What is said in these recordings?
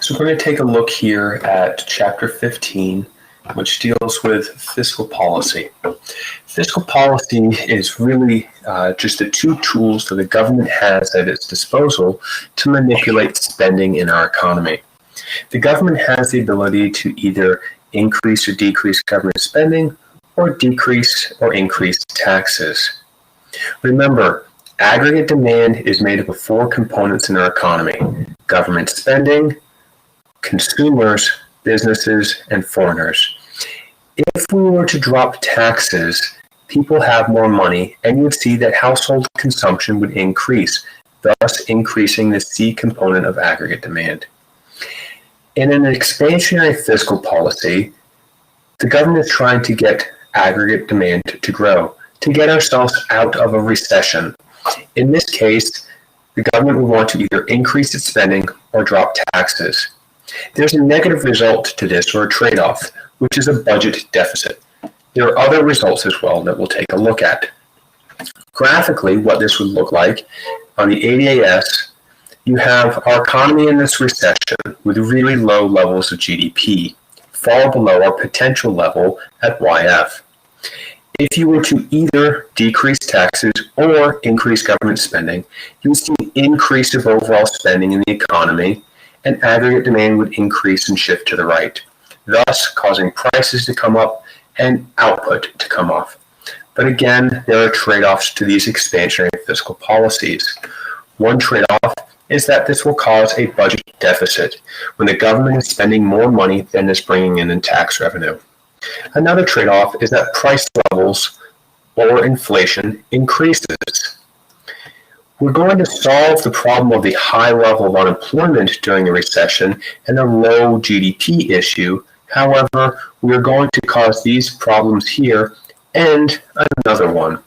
So we're going to take a look here at Chapter 15, which deals with fiscal policy. Fiscal policy is really just the two tools that the government has at its disposal to manipulate spending in our economy. The government has the ability to either increase or decrease government spending, or decrease or increase taxes. Remember, aggregate demand is made up of four components in our economy: government spending, consumers, businesses, and foreigners. If we were to drop taxes, people have more money, and you would see that household consumption would increase, thus increasing the C component of aggregate demand. In an expansionary fiscal policy, the government is trying to get aggregate demand to grow, to get ourselves out of a recession. In this case, the government would want to either increase its spending or drop taxes. There's a negative result to this, or a trade-off, which is a budget deficit. There are other results as well that we'll take a look at. Graphically, what this would look like, on the ADAS, you have our economy in this recession with really low levels of GDP, far below our potential level at YF. If you were to either decrease taxes or increase government spending, you would see an increase of overall spending in the economy, and aggregate demand would increase and shift to the right, thus causing prices to come up and output to come off. But again, there are trade-offs to these expansionary fiscal policies. One trade-off is that this will cause a budget deficit when the government is spending more money than is bringing in tax revenue. Another trade-off is that price levels or inflation increases. We're going to solve the problem of the high level of unemployment during the recession and a low GDP issue. However, we are going to cause these problems here and another one.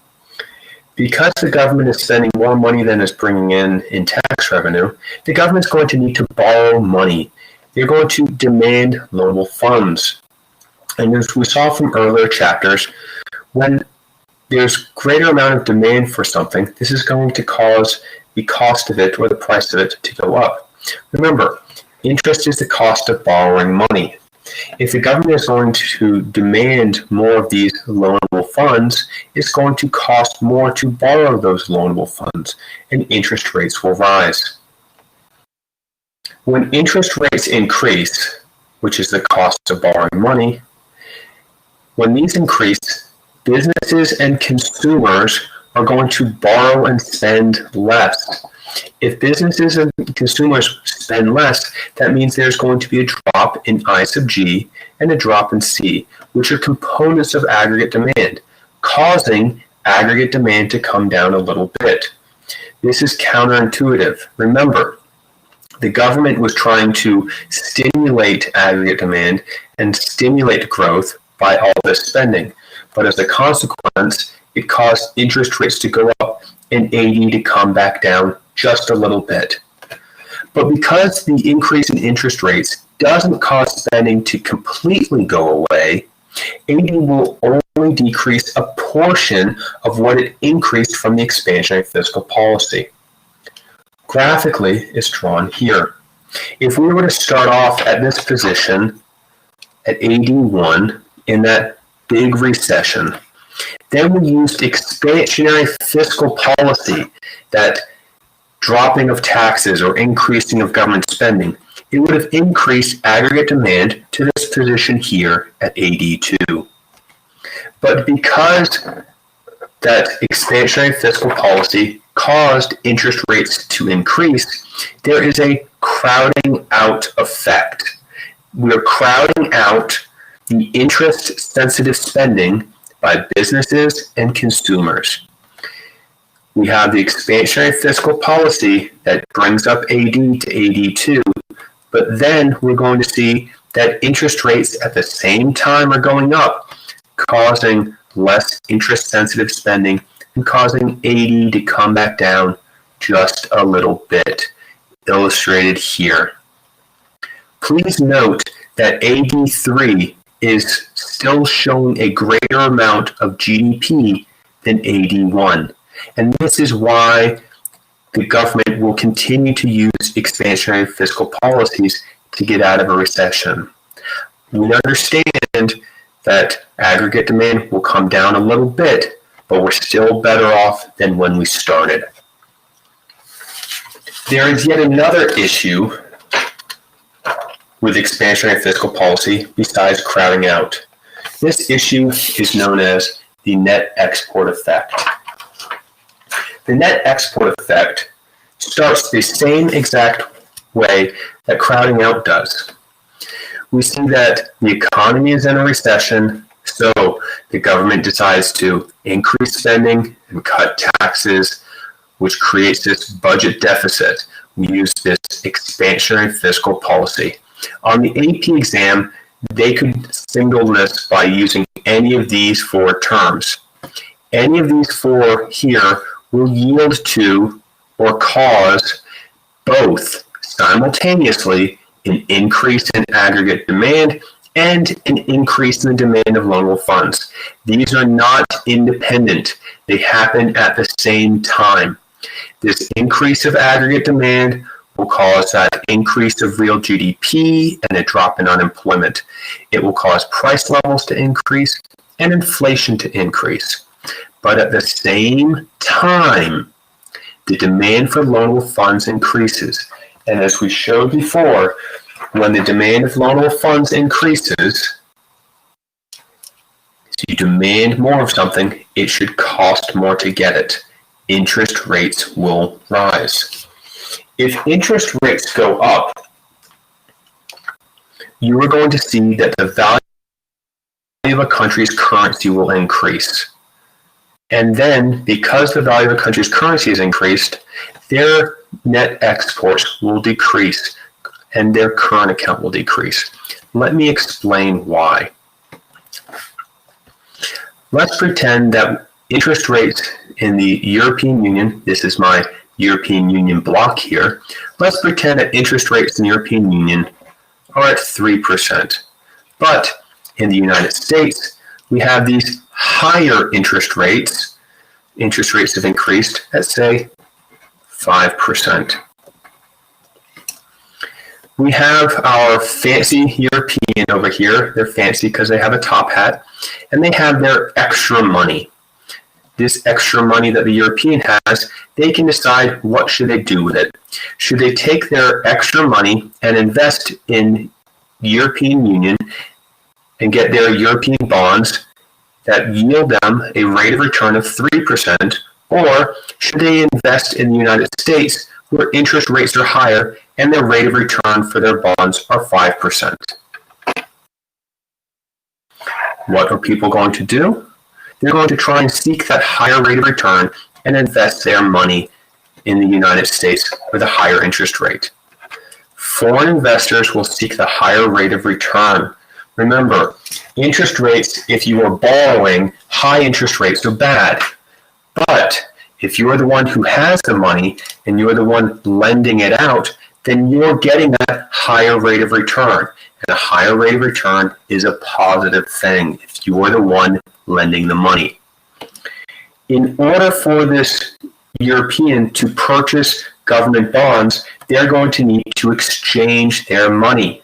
Because the government is spending more money than is bringing in tax revenue, the government is going to need to borrow money. They're going to demand loanable funds. And as we saw from earlier chapters, when there's greater amount of demand for something, this is going to cause the cost of it or the price of it to go up. Remember, interest is the cost of borrowing money. If the government is going to demand more of these loanable funds, it's going to cost more to borrow those loanable funds, and interest rates will rise. When interest rates increase, which is the cost of borrowing money, when these increase, businesses and consumers are going to borrow and spend less. If businesses and consumers spend less, that means there's going to be a drop in I sub G and a drop in C, which are components of aggregate demand, causing aggregate demand to come down a little bit. This is counterintuitive. Remember, the government was trying to stimulate aggregate demand and stimulate growth by all this spending. But as a consequence, it caused interest rates to go up and AD to come back down just a little bit. But because the increase in interest rates doesn't cause spending to completely go away, AD will only decrease a portion of what it increased from the expansionary fiscal policy. Graphically, it's drawn here. If we were to start off at this position at AD1 in that big recession, then we used expansionary fiscal policy, that dropping of taxes or increasing of government spending. It would have increased aggregate demand to this position here at AD2. But because that expansionary fiscal policy caused interest rates to increase, there is a crowding out effect. We're crowding out the interest-sensitive spending by businesses and consumers. We have the expansionary fiscal policy that brings up AD to AD2, but then we're going to see that interest rates at the same time are going up, causing less interest-sensitive spending and causing AD to come back down just a little bit, illustrated here. Please note that AD3 is still showing a greater amount of GDP than AD1. And this is why the government will continue to use expansionary fiscal policies to get out of a recession. We understand that aggregate demand will come down a little bit, but we're still better off than when we started. There is yet another issue with expansionary fiscal policy besides crowding out. This issue is known as the net export effect. The net export effect starts the same exact way that crowding out does. We see that the economy is in a recession, so the government decides to increase spending and cut taxes, which creates this budget deficit. We use this expansionary fiscal policy. On the AP exam, they could signal this by using any of these four terms. Any of these four here will yield to or cause both simultaneously an increase in aggregate demand and an increase in the demand of loanable funds. These are not independent. They happen at the same time. This increase of aggregate demand will cause that increase of real GDP and a drop in unemployment. It will cause price levels to increase and inflation to increase. But at the same time, the demand for loanable funds increases. And as we showed before, when the demand of loanable funds increases, so you demand more of something, it should cost more to get it. Interest rates will rise. If interest rates go up, you are going to see that the value of a country's currency will increase. And then, because the value of a country's currency is increased, their net exports will decrease and their current account will decrease. Let me explain why. Let's pretend that interest rates in the European Union, this is my European Union block here, let's pretend that interest rates in the European Union are at 3%. But in the United States, we have these higher interest rates. Interest rates have increased at, say, 5%. We have our fancy European over here. They're fancy because they have a top hat, and they have their extra money. This extra money that the European has, they can decide what should they do with it. Should they take their extra money and invest in the European Union and get their European bonds that yield them a rate of return of 3%, or should they invest in the United States where interest rates are higher and their rate of return for their bonds are 5%? What are people going to do? They're going to try and seek that higher rate of return and invest their money in the United States with a higher interest rate. Foreign investors will seek the higher rate of return. Remember, interest rates, if you are borrowing, high interest rates are bad. But if you are the one who has the money and you are the one lending it out, then you're getting that higher rate of return. And a higher rate of return is a positive thing if you are the one lending the money. In order for this European to purchase government bonds, they're going to need to exchange their money.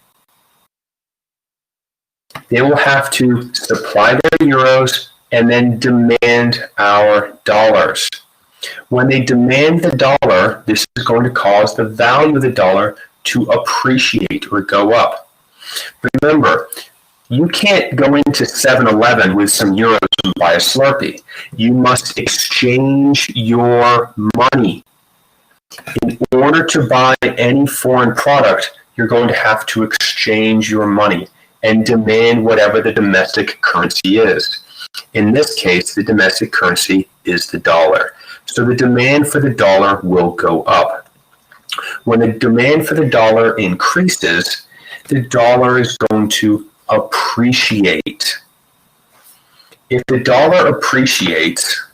They will have to supply their euros and then demand our dollars. When they demand the dollar, this is going to cause the value of the dollar to appreciate or go up. Remember, you can't go into 7-Eleven with some euros and buy a Slurpee. You must exchange your money. In order to buy any foreign product, you're going to have to exchange your money and demand whatever the domestic currency is. In this case, the domestic currency is the dollar. So the demand for the dollar will go up. When the demand for the dollar increases, the dollar is going to appreciate. If the dollar appreciates,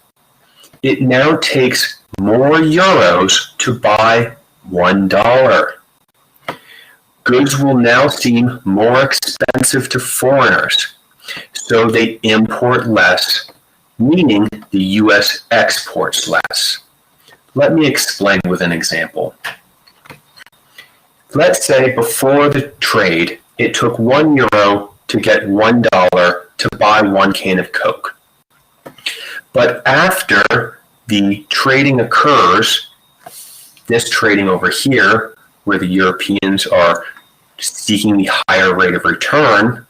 it now takes more euros to buy $1. Goods will now seem more expensive to foreigners, so they import less, meaning the U.S. exports less. Let me explain with an example. Let's say before the trade, it took €1 to get $1 to buy 1 can of Coke. But after the trading occurs, this trading over here, where the Europeans are seeking the higher rate of return,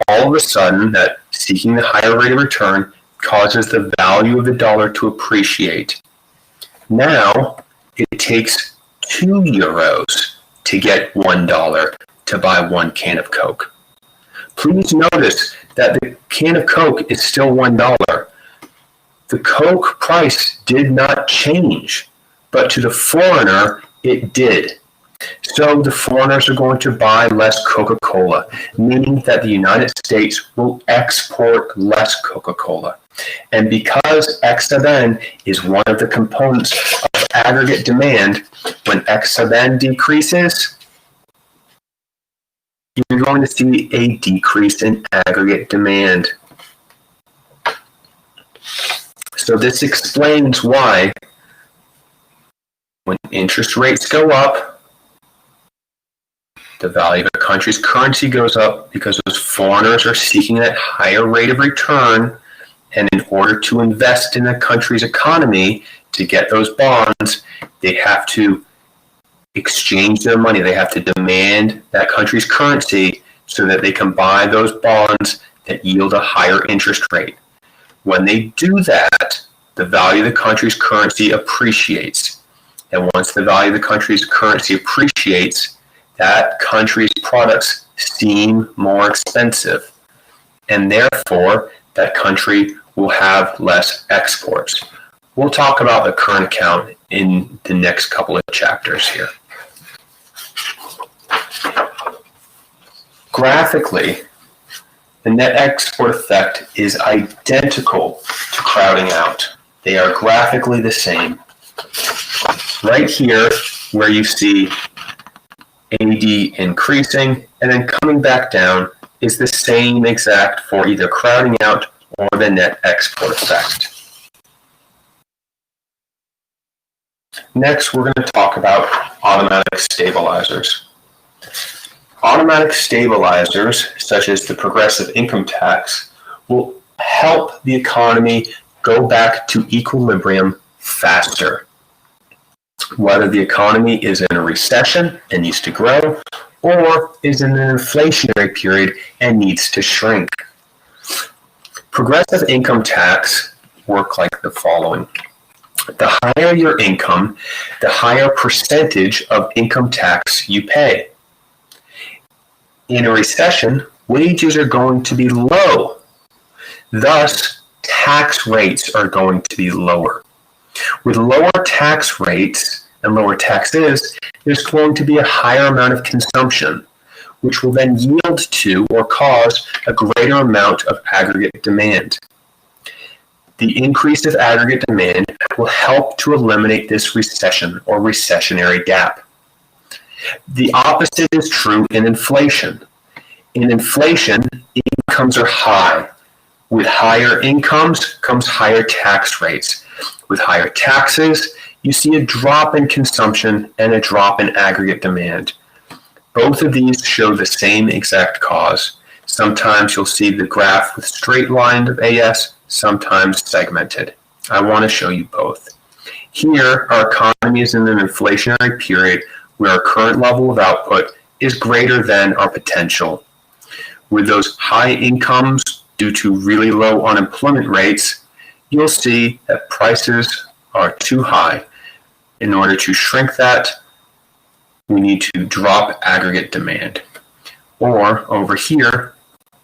all of a sudden that seeking the higher rate of return causes the value of the dollar to appreciate. Now it takes €2 to get $1 to buy 1 can of Coke. Please notice that the can of Coke is still $1. The Coke price did not change, but to the foreigner, it did. So the foreigners are going to buy less Coca-Cola, meaning that the United States will export less Coca-Cola. And because X sub n is one of the components of aggregate demand, when X sub n decreases, you're going to see a decrease in aggregate demand. So this explains why when interest rates go up, the value of a country's currency goes up because those foreigners are seeking that higher rate of return, and in order to invest in a country's economy to get those bonds, they have to exchange their money. They have to demand that country's currency so that they can buy those bonds that yield a higher interest rate. When they do that, the value of the country's currency appreciates. And once the value of the country's currency appreciates, that country's products seem more expensive. And therefore, that country will have less exports. We'll talk about the current account in the next couple of chapters here. Graphically, the net export effect is identical to crowding out. They are graphically the same. Right here, where you see AD increasing and then coming back down, is the same exact for either crowding out or the net export effect. Next, we're going to talk about automatic stabilizers. Automatic stabilizers, such as the progressive income tax, will help the economy go back to equilibrium faster. Whether the economy is in a recession and needs to grow, or is in an inflationary period and needs to shrink. Progressive income tax work like the following. The higher your income, the higher percentage of income tax you pay. In a recession, wages are going to be low. Thus, tax rates are going to be lower. With lower tax rates and lower taxes, there's going to be a higher amount of consumption, which will then yield to or cause a greater amount of aggregate demand. The increase of aggregate demand will help to eliminate this recession or recessionary gap. The opposite is true in inflation. In inflation, incomes are high. With higher incomes comes higher tax rates. With higher taxes, you see a drop in consumption and a drop in aggregate demand. Both of these show the same exact cause. Sometimes you'll see the graph with straight line of AS, sometimes segmented. I want to show you both. Here, our economy is in an inflationary period where our current level of output is greater than our potential. With those high incomes due to really low unemployment rates, you'll see that prices are too high. In order to shrink that, we need to drop aggregate demand. Or over here,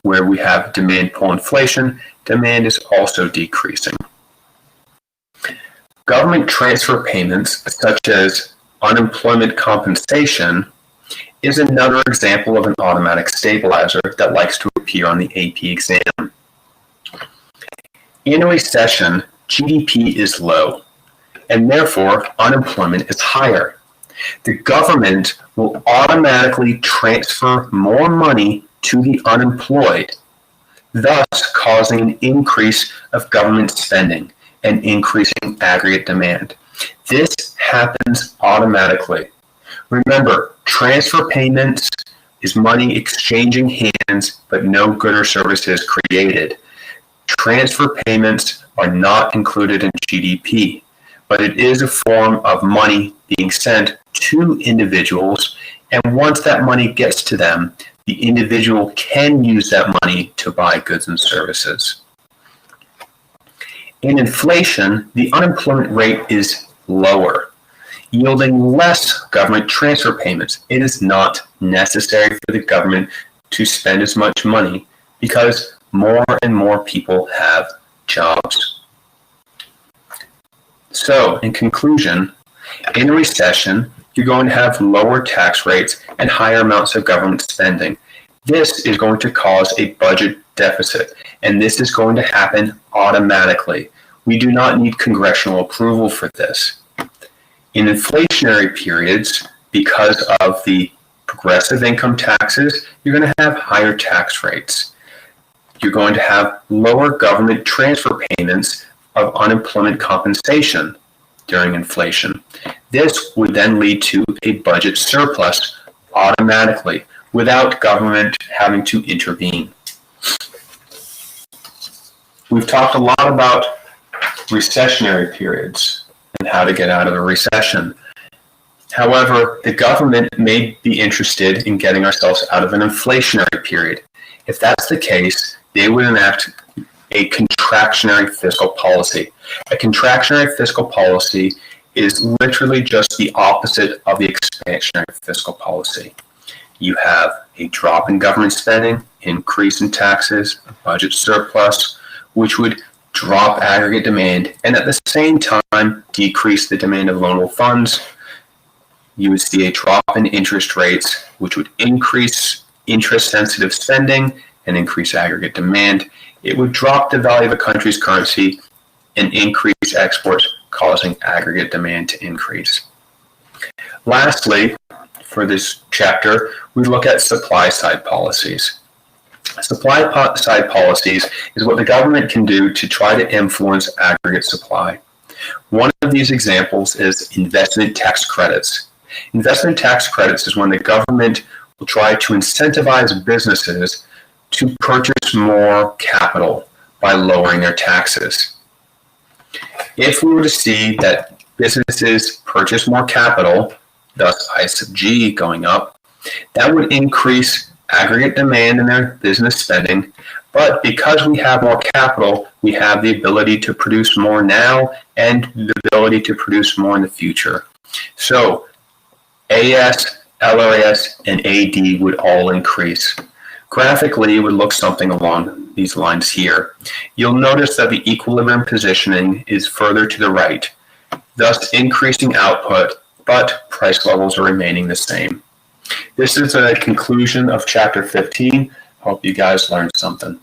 where we have demand pull inflation, demand is also decreasing. Government transfer payments, such as unemployment compensation, is another example of an automatic stabilizer that likes to appear on the AP exam. In a recession, GDP is low, and therefore unemployment is higher. The government will automatically transfer more money to the unemployed, thus causing an increase of government spending and increasing aggregate demand. This happens automatically. Remember, transfer payments is money exchanging hands, but no good or service is created. Transfer payments are not included in GDP, but it is a form of money being sent to individuals, and once that money gets to them, the individual can use that money to buy goods and services. In inflation, the unemployment rate is lower, yielding less government transfer payments. It is not necessary for the government to spend as much money because more and more people have jobs. So, in conclusion, in a recession, you're going to have lower tax rates and higher amounts of government spending. This is going to cause a budget deficit, and this is going to happen automatically. We do not need congressional approval for this. In inflationary periods, because of the progressive income taxes, you're going to have higher tax rates. You're going to have lower government transfer payments of unemployment compensation during inflation. This would then lead to a budget surplus automatically without government having to intervene. We've talked a lot about recessionary periods and how to get out of a recession. However, the government may be interested in getting ourselves out of an inflationary period. If that's the case, they would enact a contractionary fiscal policy. A contractionary fiscal policy is literally just the opposite of the expansionary fiscal policy. You have a drop in government spending, increase in taxes, a budget surplus, which would drop aggregate demand, and at the same time decrease the demand of loanable funds. You would see a drop in interest rates, which would increase interest-sensitive spending and increase aggregate demand. It would drop the value of a country's currency and increase exports, causing aggregate demand to increase. Lastly, for this chapter, we look at supply-side policies. Supply-side policies is what the government can do to try to influence aggregate supply. One of these examples is investment tax credits. Investment tax credits is when the government will try to incentivize businesses to purchase more capital by lowering their taxes. If we were to see that businesses purchase more capital, thus I sub G going up, that would increase aggregate demand in their business spending. But because we have more capital, we have the ability to produce more now and the ability to produce more in the future. So AS, LRAS, and AD would all increase. Graphically, it would look something along these lines here. You'll notice that the equilibrium positioning is further to the right, thus increasing output, but price levels are remaining the same. This is a conclusion of chapter 15. Hope you guys learned something.